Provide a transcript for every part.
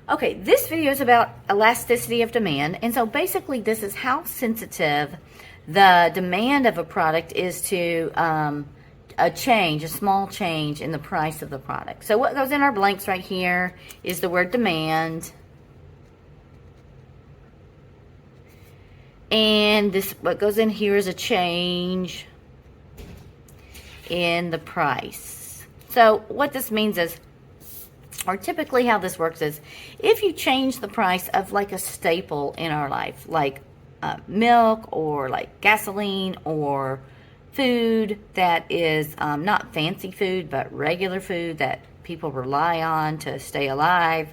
Okay, this video is about elasticity of demand. And so basically this is how sensitive the demand of a product is to a small change in the price of the product. So what goes in our blanks right here is the word demand. And this, what goes in here is a change in the price. So what this means is, or typically how this works is, if you change the price of like a staple in our life, like milk or like gasoline or food that is not fancy food, but regular food that people rely on to stay alive,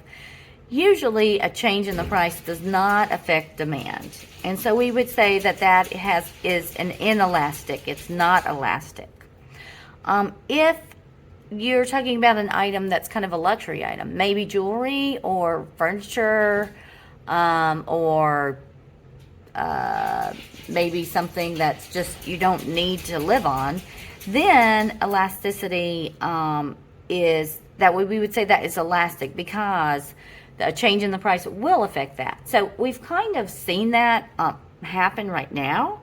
usually a change in the price does not affect demand. And so we would say that that is an inelastic. It's not elastic. If you're talking about an item that's kind of a luxury item, maybe jewelry or furniture, or maybe something that's just you don't need to live on, then elasticity is that we would say that is elastic, because a change in the price will affect that. So we've kind of seen that happen right now,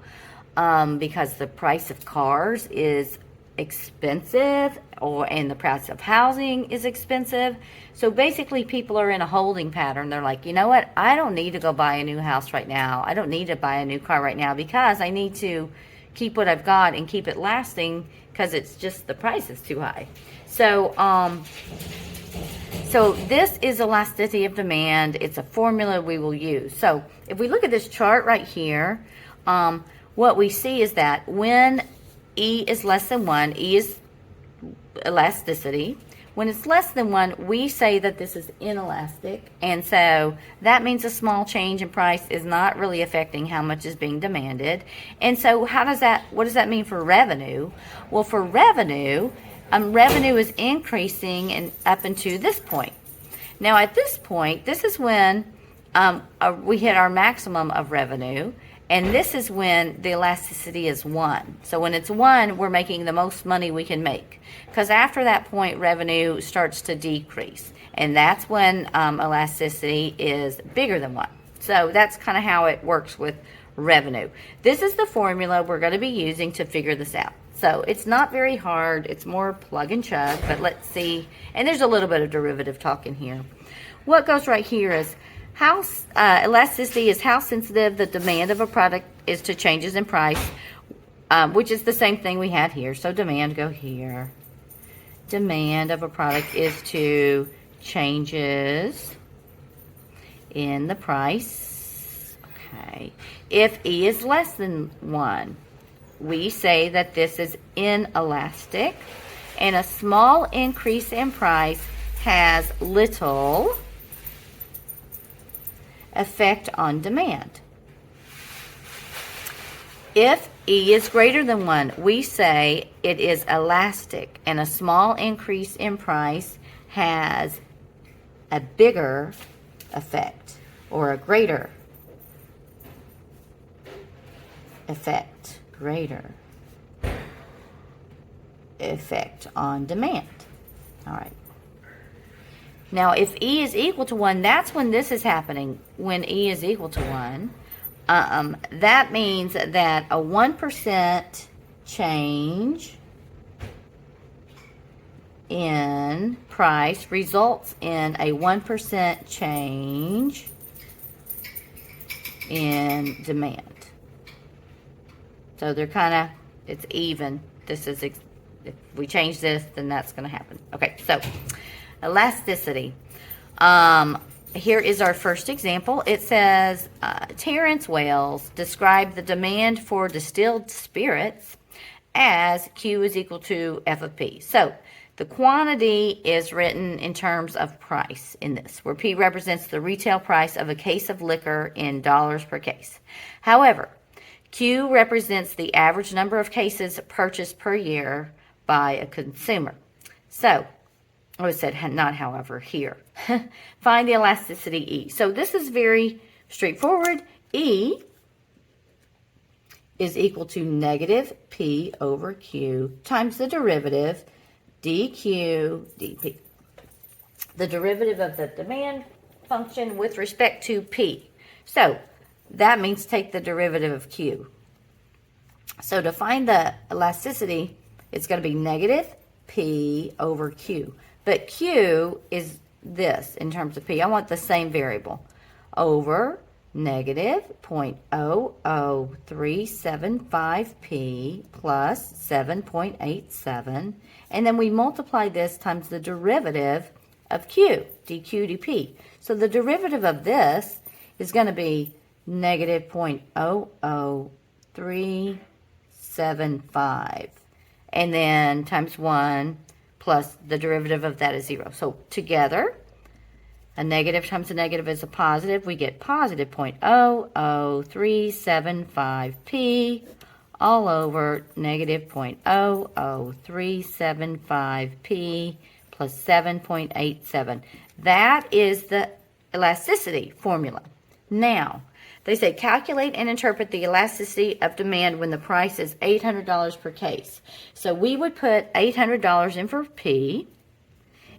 because the price of cars is expensive, and the price of housing is expensive. So basically people are in a holding pattern. They're like, you know what, I don't need to go buy a new house right now. I don't need to buy a new car right now, because I need to keep what I've got and keep it lasting, because it's just the price is too high. So so this is elasticity of demand. It's a formula we will use. So if we look at this chart right here, what we see is that when E is less than 1, E is elasticity. When it's less than 1, we say that this is inelastic. And so that means a small change in price is not really affecting how much is being demanded. And so what does that mean for revenue? Well, for revenue, revenue is increasing and up into this point. Now at this point, this is when we hit our maximum of revenue. And this is when the elasticity is 1. So when it's 1, we're making the most money we can make. Because after that point, revenue starts to decrease. And that's when elasticity is bigger than 1. So that's kind of how it works with revenue. This is the formula we're going to be using to figure this out. So it's not very hard. It's more plug and chug. But let's see. And there's a little bit of derivative talk in here. What goes right here is, how elasticity is how sensitive the demand of a product is to changes in price, which is the same thing we had here. So demand, go here. Demand of a product is to changes in the price. Okay. If E is less than 1, we say that this is inelastic, and a small increase in price has little effect on demand. If E is greater than 1, we say it is elastic, and a small increase in price has a bigger effect, or a greater effect, on demand. All right. Now, if E is equal to 1, that's when this is happening. When E is equal to 1, that means that a 1% change in price results in a 1% change in demand. So they're kind of, it's even. This is, if we change this, then that's going to happen. Okay, so elasticity. Here is our first example. It says, Terrence Wells described the demand for distilled spirits as Q is equal to F of P. So the quantity is written in terms of price in this, where P represents the retail price of a case of liquor in dollars per case. However, Q represents the average number of cases purchased per year by a consumer. So, I said not however here. Find the elasticity E. So this is very straightforward. E is equal to negative P over Q times the derivative dQ dP. The derivative of the demand function with respect to P. So that means take the derivative of Q. So to find the elasticity, it's going to be negative P over Q. But Q is this in terms of P. I want the same variable over negative 0.00375P plus 7.87. And then we multiply this times the derivative of Q, dQ dP. So the derivative of this is going to be negative 0.00375. And then times 1 plus the derivative of that is 0. So together, a negative times a negative is a positive. We get positive 0.00375P all over negative 0.00375P plus 7.87. That is the elasticity formula. Now, they say calculate and interpret the elasticity of demand when the price is $800 per case. So we would put $800 in for P,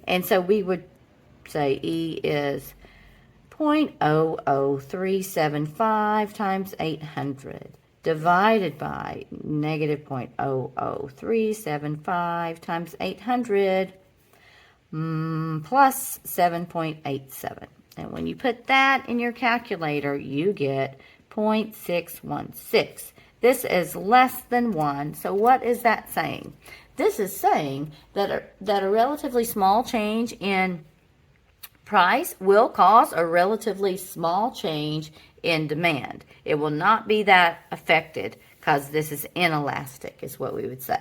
and so we would say E is 0.00375 times 800 divided by negative 0.00375 times 800 plus 7.87. And when you put that in your calculator, you get 0.616. This is less than 1. So what is that saying? This is saying that a relatively small change in price will cause a relatively small change in demand. It will not be that affected because this is inelastic, is what we would say.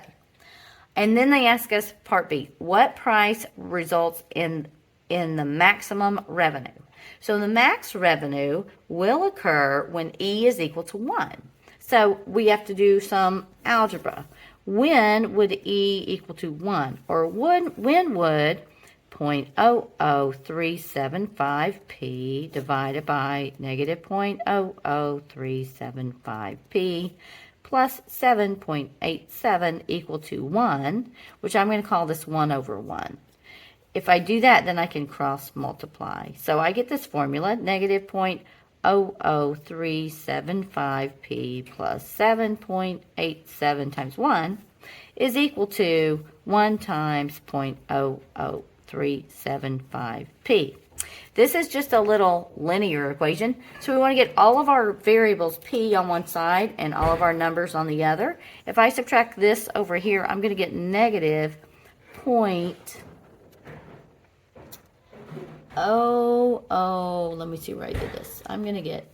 And then they ask us, part B, what price results in the maximum revenue? So the max revenue will occur when E is equal to 1. So we have to do some algebra. When would E equal to 1? Or when would 0.00375P divided by negative 0.00375P plus 7.87 equal to 1, which I'm going to call this 1 over 1. If I do that, then I can cross multiply. So I get this formula, negative 0.00375P plus 7.87 times 1 is equal to 1 times 0.00375P. This is just a little linear equation. So we want to get all of our variables P on one side and all of our numbers on the other. If I subtract this over here, I'm going to get negative let me see where I did this. I'm going to get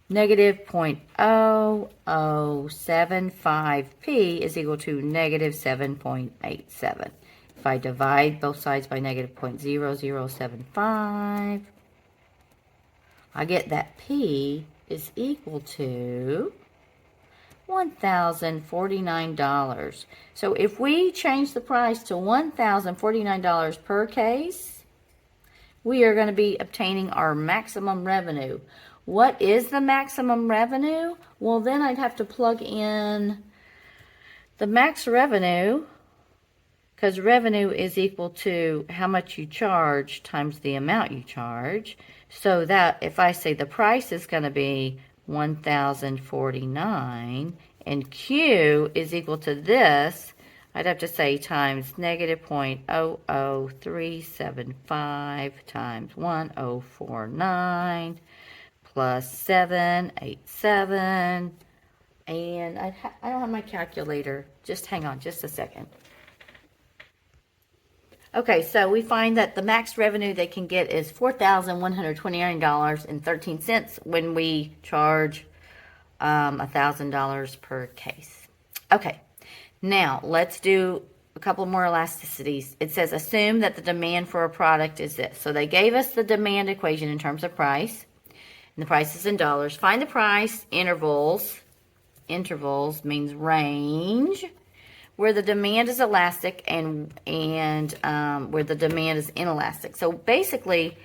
negative 0.0075P is equal to negative 7.87. If I divide both sides by negative 0.0075, I get that P is equal to $1,049. So if we change the price to $1,049 per case, we are going to be obtaining our maximum revenue. What is the maximum revenue? Well, then I'd have to plug in the max revenue, because revenue is equal to how much you charge times the amount you charge. So that if I say the price is going to be $1,049 and Q is equal to this, I'd have to say times negative 0.00375 times 1049 plus 787. And I don't have my calculator. Just hang on just a second. Okay, so we find that the max revenue they can get is $4,129.13 when we charge $1,000 per case. Okay, now let's do a couple more elasticities. It says assume that the demand for a product is this. So they gave us the demand equation in terms of price, and the price is in dollars. Find the price intervals. Intervals means range, where the demand is elastic and where the demand is inelastic. So basically,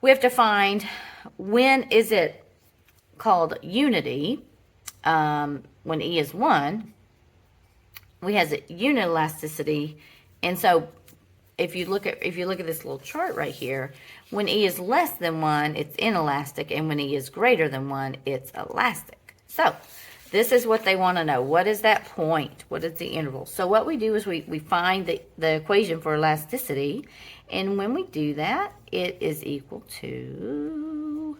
we have to find when is it called unity, when E is 1, we have unit elasticity, and so if you look at this little chart right here, when E is less than 1, it's inelastic, and when E is greater than 1, it's elastic. So this is what they want to know. What is that point? What is the interval? So what we do is we find the equation for elasticity, and when we do that, it is equal to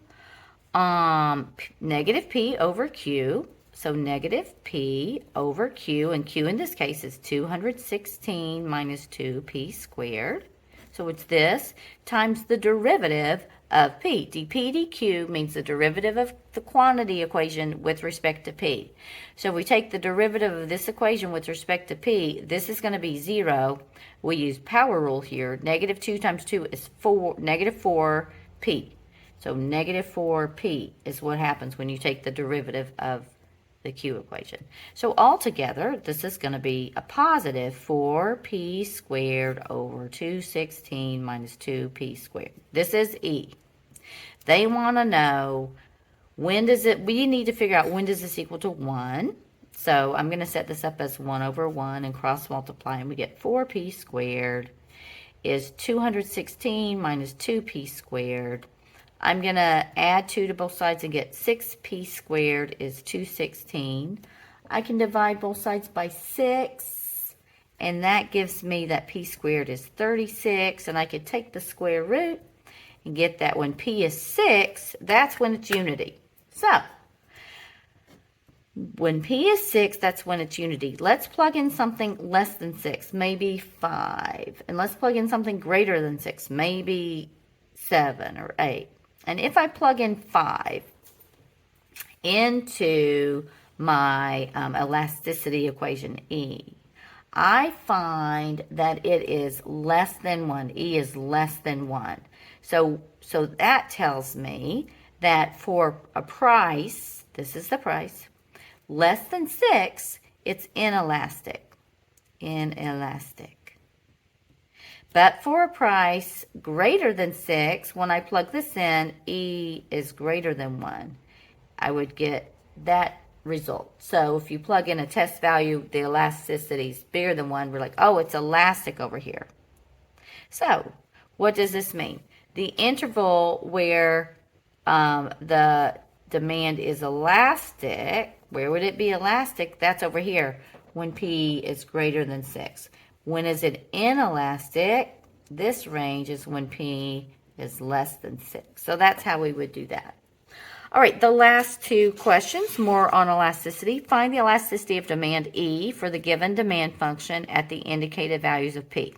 negative P over Q. So negative P over Q, and Q in this case is 216 minus 2P squared. So it's this times the derivative of P. dP dQ means the derivative of the quantity equation with respect to P. So if we take the derivative of this equation with respect to P, this is going to be 0. We use power rule here. Negative 2 times 2 is negative 4P. So negative 4P is what happens when you take the derivative of the Q equation. So altogether, this is going to be a positive 4P squared over 216 minus 2P squared. This is E. They want to know when does it, we need to figure out when does this equal to 1. So I'm going to set this up as 1 over 1 and cross multiply, and we get 4P squared is 216 minus 2P squared. I'm going to add 2 to both sides and get 6P squared is 216. I can divide both sides by 6, and that gives me that P squared is 36, and I could take the square root and get that when P is 6, that's when it's unity. So, when P is 6, that's when it's unity. Let's plug in something less than 6, maybe 5. And let's plug in something greater than 6, maybe 7 or 8. And if I plug in 5 into my elasticity equation E, I find that it is less than 1. E is less than 1. So that tells me that for a price, this is the price, less than 6, it's inelastic. Inelastic. But for a price greater than 6, when I plug this in, E is greater than 1. I would get that result. So if you plug in a test value, the elasticity is bigger than 1, we're like, oh, it's elastic over here. So what does this mean? The interval where the demand is elastic, where would it be elastic? That's over here when P is greater than 6. When is it inelastic? This range is when P is less than 6. So that's how we would do that. All right, the last 2 questions, more on elasticity. Find the elasticity of demand E for the given demand function at the indicated values of P.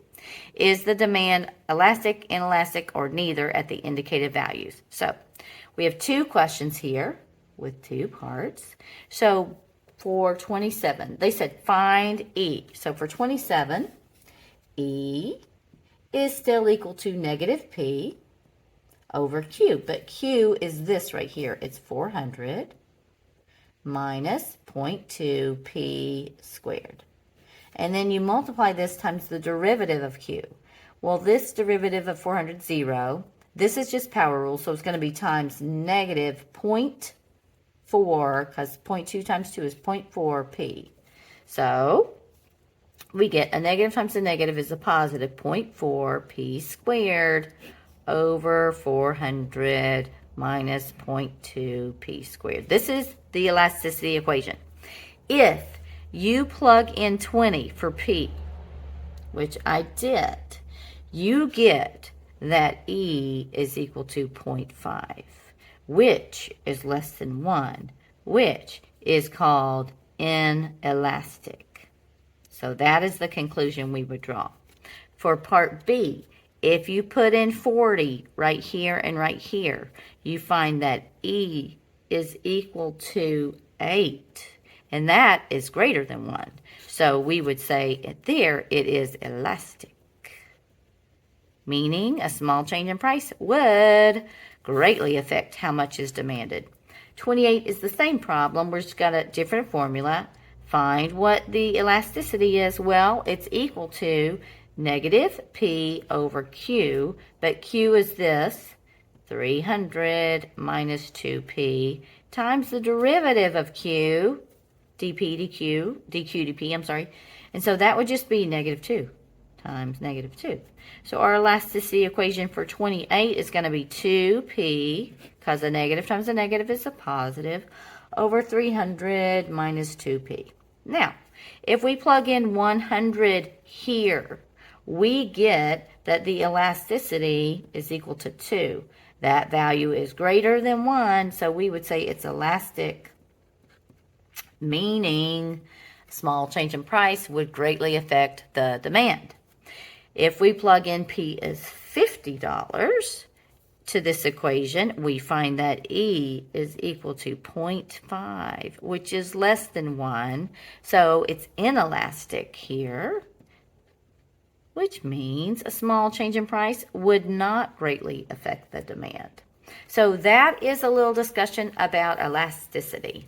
Is the demand elastic, inelastic, or neither at the indicated values? So we have 2 questions here with 2 parts. So for 27, they said find E. So for 27, E is still equal to negative P over Q. But Q is this right here. It's 400 minus 0.2 P squared. And then you multiply this times the derivative of Q. Well, this derivative of 400 is 0. This is just power rule, so it's going to be times negative 0.4, because 0.2 times 2 is 0.4 P. So we get a negative times a negative is a positive 0.4 P squared over 400 minus 0.2 P squared. This is the elasticity equation. If you plug in 20 for P, which I did, you get that E is equal to 0.5, which is less than 1, which is called inelastic. So that is the conclusion we would draw. For part B, if you put in 40 right here and right here, you find that E is equal to 8, and that is greater than 1. So we would say there it is elastic, meaning a small change in price would greatly affect how much is demanded. 28 is the same problem. We're just got a different formula. Find what the elasticity is. Well, it's equal to negative P over Q, but Q is this, 300 minus 2P times the derivative of Q, dP dQ, dQ dP, I'm sorry. And so that would just be negative 2. times negative 2. So our elasticity equation for 28 is going to be 2p, because a negative times a negative is a positive, over 300 minus 2p. Now, if we plug in 100 here, we get that the elasticity is equal to 2. That value is greater than 1, so we would say it's elastic, meaning small change in price would greatly affect the demand. If we plug in P as $50 to this equation, we find that E is equal to 0.5, which is less than 1. So it's inelastic here, which means a small change in price would not greatly affect the demand. So that is a little discussion about elasticity.